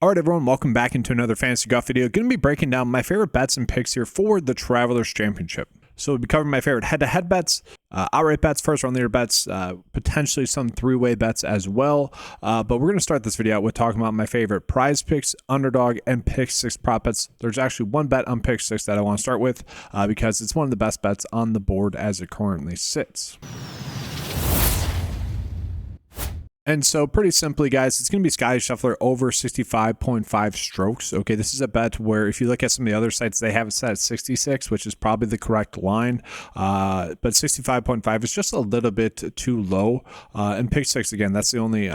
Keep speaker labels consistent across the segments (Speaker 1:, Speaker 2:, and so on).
Speaker 1: All right, everyone, welcome back into another Fantasy Golf video. Going to be breaking down my favorite bets and picks here for the Travelers Championship. So we'll be covering my favorite head-to-head bets, outright bets, first-round leader bets, potentially some three-way bets as well. But we're going to start this video out with talking about my favorite prize picks, underdog, and pick six prop bets. There's actually one bet on pick six that I want to start with because it's one of the best bets on the board as it currently sits. And so pretty simply, guys, it's going to be Scotty Scheffler over 65.5 strokes. Okay, this is a bet where if you look at some of the other sites, they have it set at 66, which is probably the correct line. But 65.5 is just a little bit too low. And pick six, again, that's the only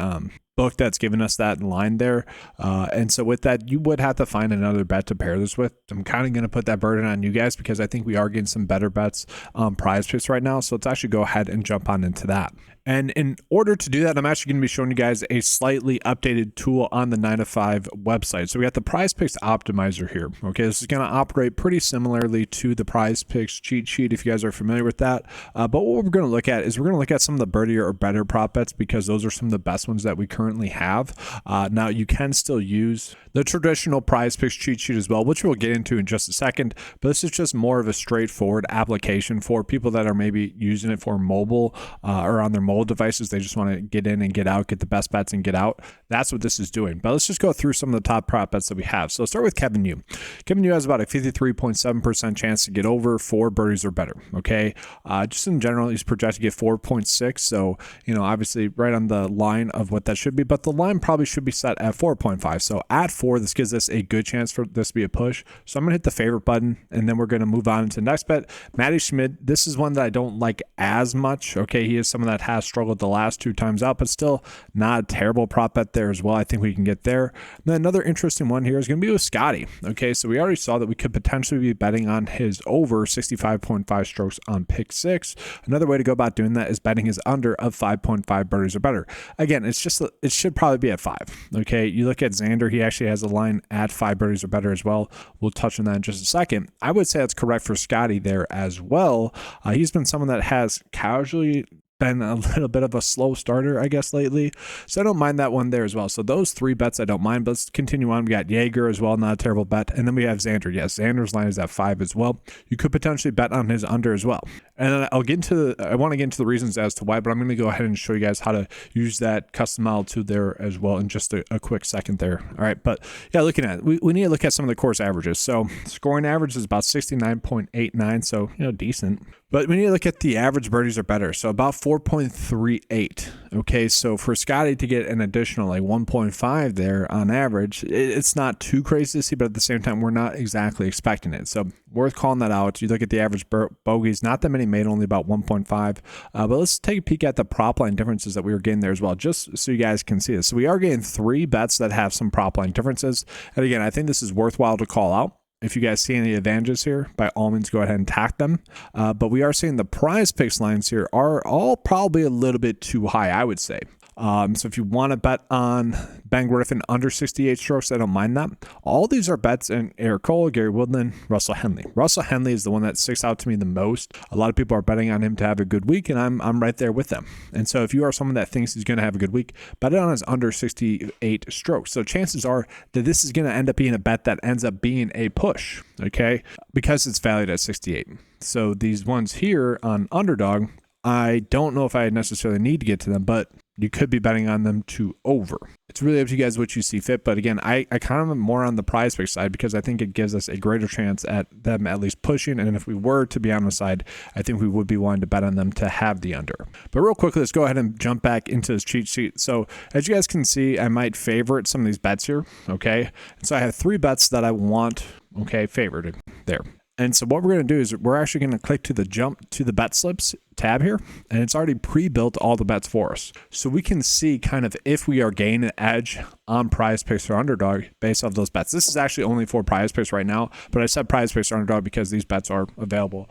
Speaker 1: book that's given us that line there. And so with that, you would have to find another bet to pair this with. I'm kind of going to put that burden on you guys because I think we are getting some better bets on prize picks right now. So let's actually go ahead and jump on into that. And in order to do that, I'm actually going to be showing you guys a slightly updated tool on the 9 to 5 website. So we got the Prize Picks Optimizer here. Okay, this is going to operate pretty similarly to the Prize Picks cheat sheet if you guys are familiar with that. But what we're going to look at is we're going to look at some of the birdier or better prop bets because those are some of the best ones that we currently have. Now, you can still use the traditional Prize Picks cheat sheet as well, which we'll get into in just a second. But this is just more of a straightforward application for people that are maybe using it for mobile or on their mobile devices. They just want to get in and get out, get the best bets and get out. That's what this is doing. But let's just go through some of the top prop bets that we have. So let's start with Kevin Yu. Kevin Yu has about a 53.7% chance to get over 4 birdies or better. Okay. Just in general, he's projected to get 4.6. So, obviously right on the line of what that should be, but the line probably should be set at 4.5. So at 4, this gives us a good chance for this to be a push. So I'm going to hit the favorite button and then we're going to move on to the next bet. Matty Schmid. This is one that I don't like as much. Okay. He is someone that has struggled the last 2 times out, but still not a terrible prop bet there as well. I think we can get there. And then another interesting one here is going to be with Scotty. Okay, so we already saw that we could potentially be betting on his over 65.5 strokes on pick 6. Another way to go about doing that is betting his under of 5.5 birdies or better. Again, it should probably be at 5. Okay, you look at Xander, he actually has a line at 5 birdies or better as well. We'll touch on that in just a second. I would say that's correct for Scotty there as well. He's been someone that has casually been a little bit of a slow starter, I guess, lately. So I don't mind that one there as well. So those 3 bets I don't mind, but let's continue on. We got Jaeger as well, not a terrible bet. And then we have Xander. Yes, Xander's line is at 5 as well. You could potentially bet on his under as well. And then I want to get into the reasons as to why, but I'm going to go ahead and show you guys how to use that custom model tool there as well in just a quick second there. All right, but yeah, looking at it, we need to look at some of the course averages. So scoring average is about 69.89, so decent. But we need to look at the average birdies or better. So about 4.38. Okay, so for Scotty to get an additional like 1.5 there on average, it's not too crazy to see, but at the same time, we're not exactly expecting it. So worth calling that out. You look at the average bogeys, not that many made, only about 1.5. But let's take a peek at the prop line differences that we were getting there as well, just so you guys can see this. So we are getting 3 bets that have some prop line differences. And again, I think this is worthwhile to call out. If you guys see any advantages here, by all means, go ahead and tack them. But we are seeing the prize picks lines here are all probably a little bit too high, I would say. So if you want to bet on Ben Griffin under 68 strokes, I don't mind that. All these are bets in Eric Cole, Gary Woodland, Russell Henley. Russell Henley is the one that sticks out to me the most. A lot of people are betting on him to have a good week, and I'm right there with them. And so if you are someone that thinks he's going to have a good week, bet it on his under 68 strokes. So chances are that this is going to end up being a bet that ends up being a push, okay, because it's valued at 68. So these ones here on Underdog, I don't know if I necessarily need to get to them, but you could be betting on them to over. It's really up to you guys what you see fit. But again, I kind of am more on the prize pick side because I think it gives us a greater chance at them at least pushing. And if we were to be on the side, I think we would be wanting to bet on them to have the under. But real quickly, let's go ahead and jump back into this cheat sheet. So as you guys can see, I might favorite some of these bets here. Okay. And so I have 3 bets that I want, favorited there. And so what we're going to do is we're actually going to click to the jump to the bet slips tab here, and it's already pre-built all the bets for us. So we can see kind of if we are gaining an edge on prize picks or underdog based off those bets. This is actually only for prize picks right now, but I said prize picks or underdog because these bets are available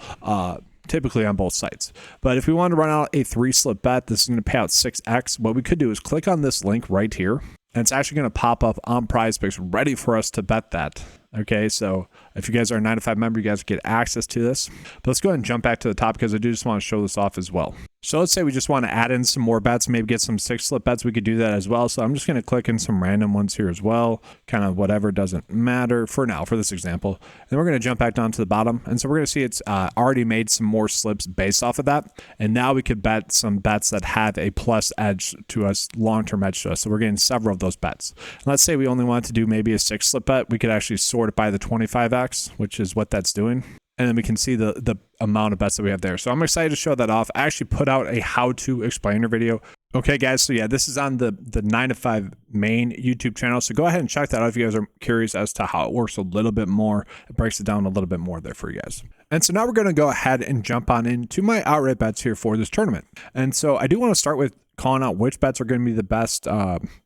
Speaker 1: typically on both sites. But if we want to run out a 3-slip bet, this is going to pay out 6x. What we could do is click on this link right here, and it's actually going to pop up on prize picks ready for us to bet that. Okay, so if you guys are a 9 to 5 member, you guys get access to this. But let's go ahead and jump back to the top because I do just want to show this off as well. So let's say we just want to add in some more bets, maybe get some 6 slip bets. We could do that as well. So I'm just going to click in some random ones here as well. Kind of whatever, doesn't matter for now, for this example. And we're going to jump back down to the bottom. And so we're going to see it's already made some more slips based off of that. And now we could bet some bets that have a plus edge to us, long-term edge to us. So we're getting several of those bets. And let's say we only want to do maybe a 6 slip bet. We could actually sort it by the 25x, which is what that's doing. And then we can see the amount of bets that we have there. So I'm excited to show that off. I actually put out a how-to explainer video. Okay, guys, so yeah, this is on the 9 to 5 main YouTube channel. So go ahead and check that out if you guys are curious as to how it works a little bit more. It breaks it down a little bit more there for you guys. And so now we're going to go ahead and jump on into my outright bets here for this tournament. And so I do want to start with calling out which bets are going to be the best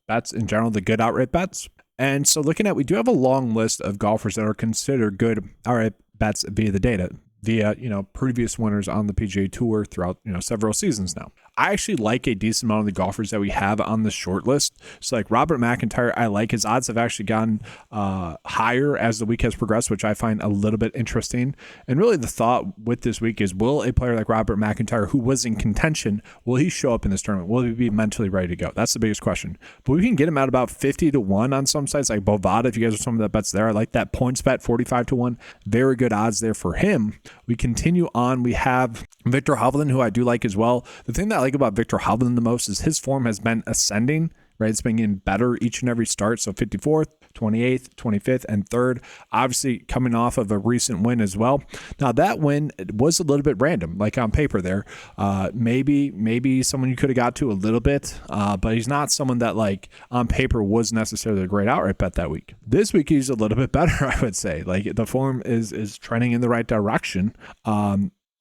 Speaker 1: bets in general, the good outright bets. And so looking at, we do have a long list of golfers that are considered good outright bets via the data, via, previous winners on the PGA Tour throughout, several seasons now. I actually like a decent amount of the golfers that we have on the short list. So like Robert McIntyre, I like his odds have actually gotten higher as the week has progressed, which I find a little bit interesting. And really the thought with this week is, will a player like Robert McIntyre, who was in contention, will he show up in this tournament? Will he be mentally ready to go? That's the biggest question. But we can get him at about 50 to 1 on some sites like Bovada. If you guys are some of the bets there, I like that points bet 45 to 1. Very good odds there for him. We continue on. We have Victor Hovland, who I do like as well. The thing that I like about Victor Hovland the most is his form has been ascending, right? It's been getting better each and every start. So 54th, 28th, 25th, and 3rd, obviously coming off of a recent win as well. Now that win was a little bit random, like on paper there. Maybe someone you could have got to a little bit, but he's not someone that like on paper was necessarily a great outright bet that week. This week he's a little bit better, I would say. Like the form is trending in the right direction.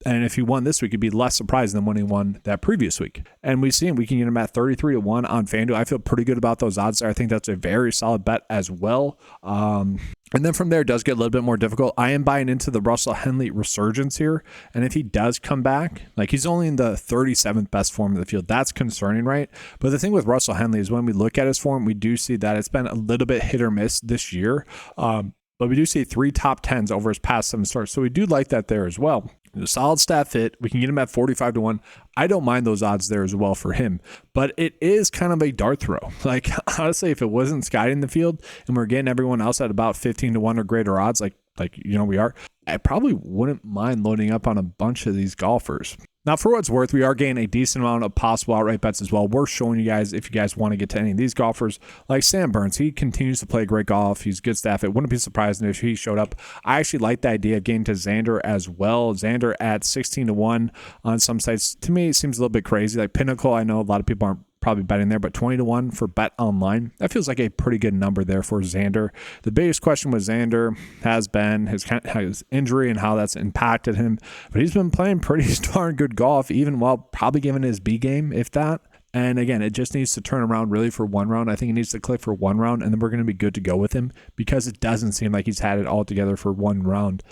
Speaker 1: And if he won this week, it'd be less surprising than when he won that previous week. And we see him, we can get him at 33 to 1 on FanDuel. I feel pretty good about those odds there. I think that's a very solid bet as well. And then from there, it does get a little bit more difficult. I am buying into the Russell Henley resurgence here. And if he does come back, like he's only in the 37th best form of the field. That's concerning, right? But the thing with Russell Henley is when we look at his form, we do see that it's been a little bit hit or miss this year. But we do see 3 top 10s over his past 7 starts. So we do like that there as well. A solid stat fit. We can get him at 45 to 1. I don't mind those odds there as well for him. But it is kind of a dart throw. Like, honestly, if it wasn't Scotty in the field and we're getting everyone else at about 15 to 1 or greater odds, like we are, I probably wouldn't mind loading up on a bunch of these golfers. Now, for what it's worth, we are getting a decent amount of possible outright bets as well. We're showing you guys, if you guys want to get to any of these golfers, like Sam Burns, he continues to play great golf. He's good staff. It wouldn't be surprising if he showed up. I actually like the idea of getting to Xander as well. Xander at 16 to 1 on some sites. To me, it seems a little bit crazy. Like Pinnacle, I know a lot of people aren't probably betting there, but 20 to 1 for Bet Online. That feels like a pretty good number there for Xander. The biggest question with Xander has been his injury and how that's impacted him, but he's been playing pretty darn good golf, even while probably giving his B game, if that. And again, it just needs to turn around really for one round. I think it needs to click for one round, and then we're going to be good to go with him because it doesn't seem like he's had it all together for one round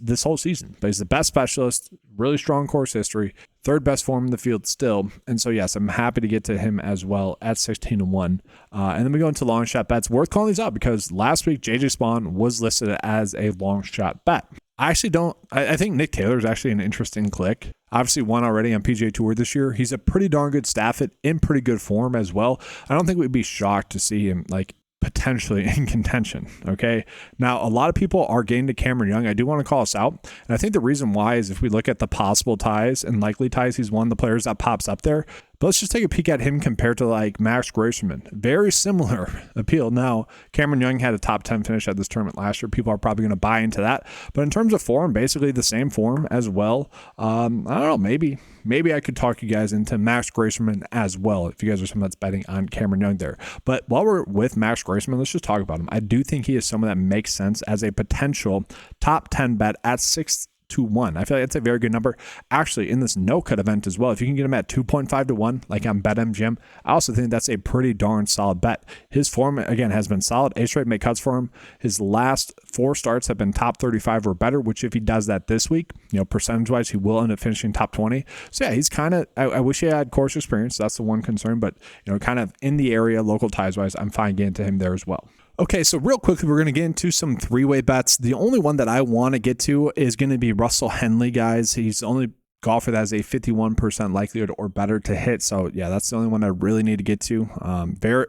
Speaker 1: this whole season. But he's the best specialist, really strong course history, 3rd best form in the field still. And so, yes, I'm happy to get to him as well at 16 to 1. And then we go into long shot bets. Worth calling these out because last week, JJ Spawn was listed as a long shot bet. I actually don't. I think Nick Taylor is actually an interesting click. Obviously won already on PGA Tour this year. He's a pretty darn good staff in pretty good form as well. I don't think we'd be shocked to see him like potentially in contention. Okay. Now, a lot of people are getting to Cameron Young. I do want to call us out. And I think the reason why is if we look at the possible ties and likely ties, he's one of the players that pops up there. But let's just take a peek at him compared to like Max Grossman. Very similar appeal. Now, Cameron Young had a top 10 finish at this tournament last year. People are probably going to buy into that. But in terms of form, basically the same form as well. I don't know, maybe I could talk you guys into Max Grossman as well if you guys are someone that's betting on Cameron Young there. But while we're with Max Grossman, let's just talk about him. I do think he is someone that makes sense as a potential top 10 bet at 6 to 1. I feel like that's a very good number. Actually, in this no-cut event as well, if you can get him at 2.5 to 1, like on BetMGM, I also think that's a pretty darn solid bet. His form, again, has been solid. A-straight make cuts for him. His last 4 starts have been top 35 or better, which if he does that this week, percentage-wise, he will end up finishing top 20. So, yeah, he's kind of, I wish he had course experience. That's the one concern, but, kind of in the area, local ties-wise, I'm fine getting to him there as well. Okay, so real quickly, we're going to get into some three-way bets. The only one that I want to get to is going to be Russell Henley, guys. He's the only golfer that has a 51% likelihood or better to hit. So yeah, that's the only one I really need to get to. Very,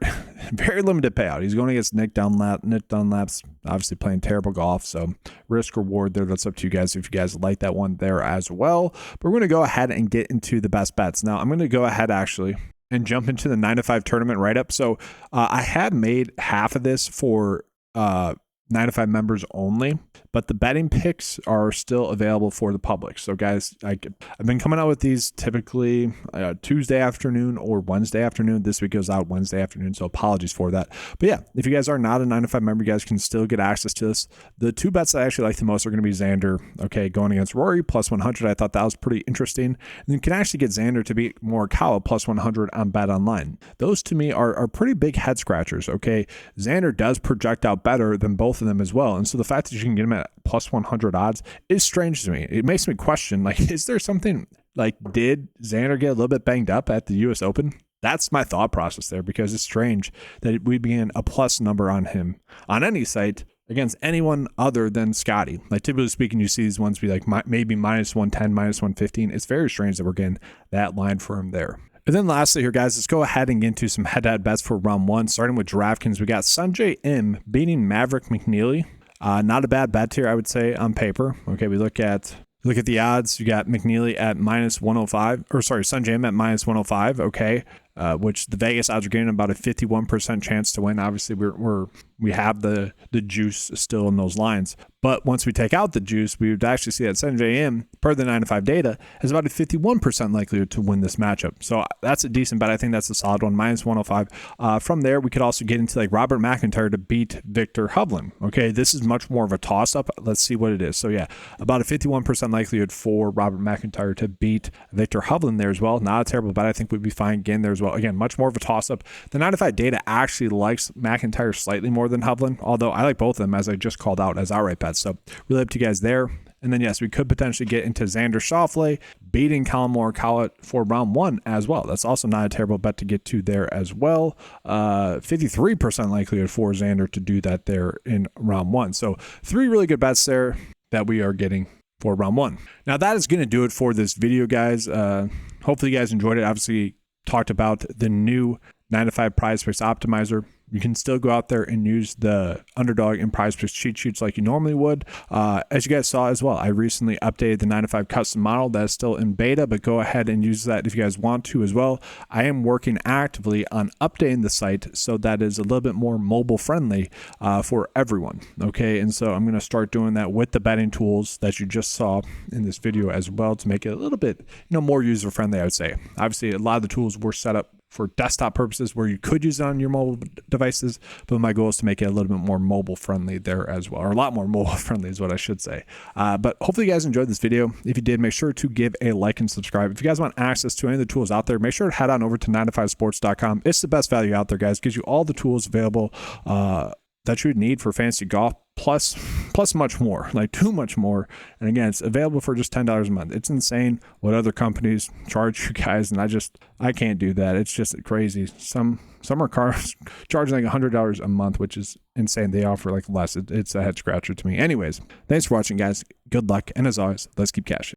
Speaker 1: very limited payout. He's going against Nick Dunlap. Nick Dunlap's obviously playing terrible golf. So risk reward there. That's up to you guys if you guys like that one there as well. But we're going to go ahead and get into the best bets. Now I'm going to go ahead actually and jump into the 9-to-5 tournament write-up. So I had made half of this for 9-to-5 members only, but the betting picks are still available for the public. So guys, I've been coming out with these typically Tuesday afternoon or Wednesday afternoon. This week goes out Wednesday afternoon, so apologies for that. But yeah, if you guys are not a 9-to-5 member, you guys can still get access to this. The two bets that I actually like the most are going to be Xander, okay, going against Rory, plus 100. I thought that was pretty interesting. And you can actually get Xander to beat Morikawa, plus 100 on Bet Online. Those to me are pretty big head scratchers, okay? Xander does project out better than both of them as well. And so the fact that you can get him at plus 100 odds is strange to me. It makes me question, like, is there something, like, did Xander get a little bit banged up at the US Open? That's my thought process there, because it's strange that we'd be in a plus number on him on any site against anyone other than Scotty. Like, typically speaking, you see these ones be like maybe minus 110, minus 115. It's very strange that we're getting that line for him there. And then lastly here, guys, let's go ahead and get into some head-to-head bets for round one. Starting with DraftKings, we got Sungjae Im beating Maverick McNeely. Not a bad bet here, I would say, on paper. Okay, we look at the odds. You got McNeely at minus 105, or sorry, Sungjae Im at minus 105. Okay, which the Vegas odds are getting about a 51% chance to win. Obviously, we have the juice still in those lines. But once we take out the juice, we would actually see that Sungjae Im, per the 9-to-5 data, has about a 51% likelihood to win this matchup. So that's a decent bet. I think that's a solid one, minus 105. From there, we could also get into like Robert McIntyre to beat Victor Hovland. Okay, this is much more of a toss-up. Let's see what it is. So yeah, about a 51% likelihood for Robert McIntyre to beat Victor Hovland there as well. Not a terrible bet. I think we'd be fine getting there as well. Again, much more of a toss-up. The 9-to-5 data actually likes McIntyre slightly more than Hovland, although I like both of them, as I just called out, as outright bets. So really up to you guys there. And then, yes, we could potentially get into Xander Schauffele beating Collin Morikawa for round one as well. That's also not a terrible bet to get to there as well. 53% likelihood for Xander to do that there in round one. So three really good bets there that we are getting for round one. Now, that is going to do it for this video, guys. Hopefully you guys enjoyed it. Obviously, talked about the new 9-to-5 PrizePicks optimizer. You can still go out there and use the Underdog and PrizePicks cheat sheets like you normally would. As you guys saw as well, I recently updated the 9-to-5 custom model that is still in beta, but go ahead and use that if you guys want to as well. I am working actively on updating the site so that is a little bit more mobile friendly for everyone. Okay, and so I'm going to start doing that with the betting tools that you just saw in this video as well to make it a little bit more user friendly, I would say. Obviously, a lot of the tools were set up for desktop purposes where you could use it on your mobile devices, but my goal is to make it a little bit more mobile friendly there as well, or a lot more mobile friendly is what I should say. But hopefully you guys enjoyed this video. If you did, make sure to give a like and subscribe. If you guys want access to any of the tools out there, make sure to head on over to 9to5sports.com. It's the best value out there, guys. It gives you all the tools available that you would need for fantasy golf, plus much more, like too much more. And again, it's available for just $10 a month. It's insane what other companies charge you guys, and I can't do that. It's just crazy. Some are cars charging like $100 a month, which is insane. They offer like less. It's a head scratcher to me. Anyways, thanks for watching, guys. Good luck, and as always, let's keep cashing.